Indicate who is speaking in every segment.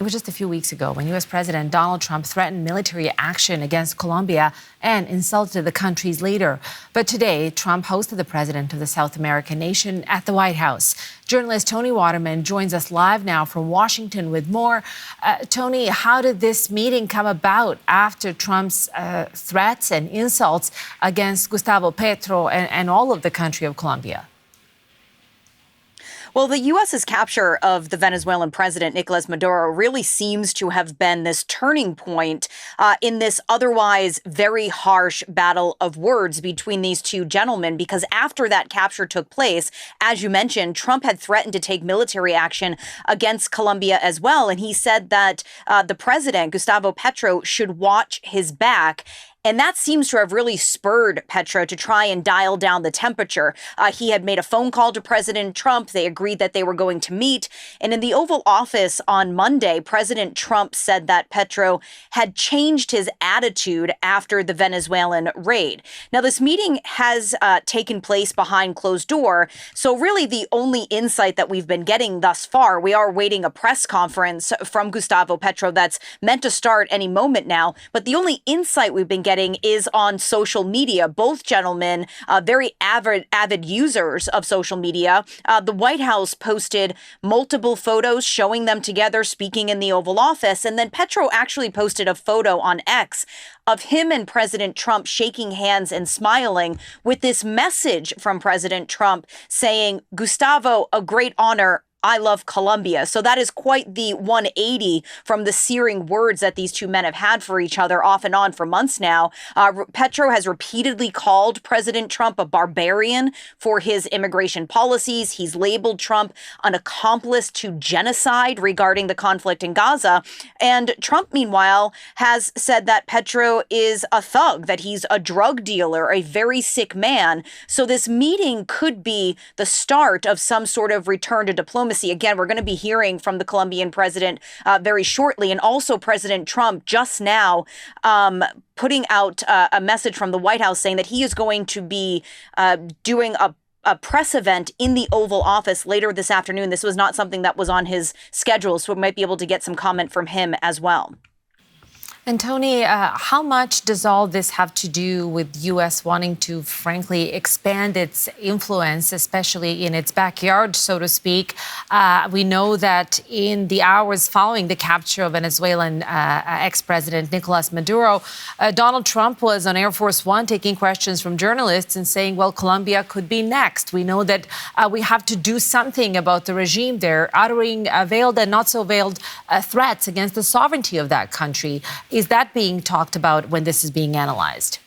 Speaker 1: It was just a few weeks ago when U.S. President Donald Trump threatened military action against Colombia and insulted the country's leader. But today, Trump hosted the president of the South American nation at the White House. Journalist Tony Waterman joins us live now from Washington with more. Tony, how did this meeting come about after Trump's threats and insults against Gustavo Petro and all of the country of Colombia?
Speaker 2: Well, the U.S.'s capture of the Venezuelan president, Nicolas Maduro, really seems to have been this turning point in this otherwise very harsh battle of words between these two gentlemen, because after that capture took place, as you mentioned, Trump had threatened to take military action against Colombia as well. And he said that the president, Gustavo Petro, should watch his back. And that seems to have really spurred Petro to try and dial down the temperature. He had made a phone call to President Trump. They agreed that they were going to meet. And in the Oval Office on Monday, President Trump said that Petro had changed his attitude after the Venezuelan raid. Now, this meeting has taken place behind closed door. So really the only insight that we've been getting thus far, we are waiting a press conference from Gustavo Petro that's meant to start any moment now. But the only insight we've been getting is on social media. Both gentlemen, very avid users of social media. The White House posted multiple photos showing them together speaking in the Oval Office. And then Petro actually posted a photo on X of him and President Trump shaking hands and smiling with this message from President Trump saying, "Gustavo, a great honor. I love Colombia." So that is quite the 180 from the searing words that these two men have had for each other off and on for months now. Petro has repeatedly called President Trump a barbarian for his immigration policies. He's labeled Trump an accomplice to genocide regarding the conflict in Gaza. And Trump, meanwhile, has said that Petro is a thug, that he's a drug dealer, a very sick man. So this meeting could be the start of some sort of return to diplomacy. Again, we're going to be hearing from the Colombian president very shortly, and also President Trump just now putting out a message from the White House saying that he is going to be doing a press event in the Oval Office later this afternoon. This was not something that was on his schedule, so we might be able to get some comment from him as well.
Speaker 1: And Tony, how much does all this have to do with U.S. wanting to, frankly, expand its influence, especially in its backyard, so to speak? We know that in the hours following the capture of Venezuelan ex-president Nicolas Maduro, Donald Trump was on Air Force One taking questions from journalists and saying, well, Colombia could be next. We know that we have to do something about the regime there, uttering veiled and not so veiled threats against the sovereignty of that country. Is that being talked about when this is being analyzed?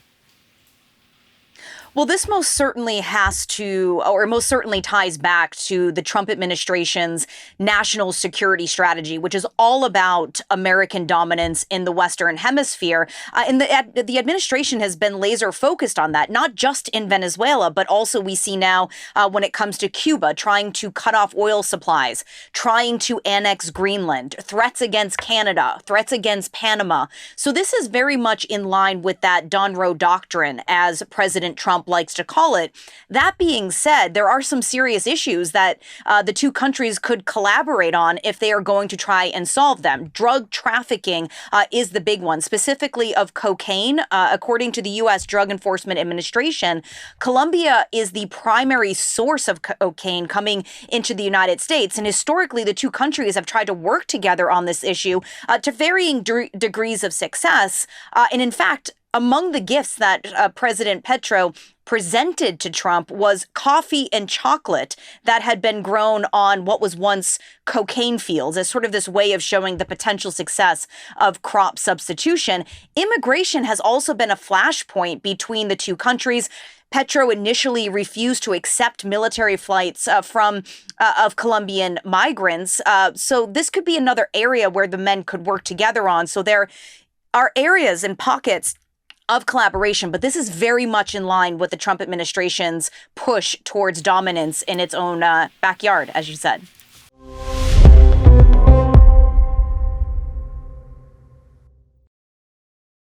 Speaker 2: Well, this most certainly most certainly ties back to the Trump administration's national security strategy, which is all about American dominance in the Western Hemisphere. And the administration has been laser focused on that, not just in Venezuela, but also we see now when it comes to Cuba, trying to cut off oil supplies, trying to annex Greenland, threats against Canada, threats against Panama. So this is very much in line with that Donroe Doctrine, as President Trump likes to call it. That being said, there are some serious issues that the two countries could collaborate on if they are going to try and solve them. Drug trafficking is the big one, specifically of cocaine. According to the U.S. Drug Enforcement Administration, Colombia is the primary source of cocaine coming into the United States. And historically, the two countries have tried to work together on this issue to varying degrees of success. And in fact, among the gifts that President Petro presented to Trump was coffee and chocolate that had been grown on what was once cocaine fields, as sort of this way of showing the potential success of crop substitution. Immigration has also been a flashpoint between the two countries. Petro initially refused to accept military flights of Colombian migrants. So this could be another area where the men could work together on. So there are areas and pockets of collaboration, but this is very much in line with the Trump administration's push towards dominance in its own backyard, as you said.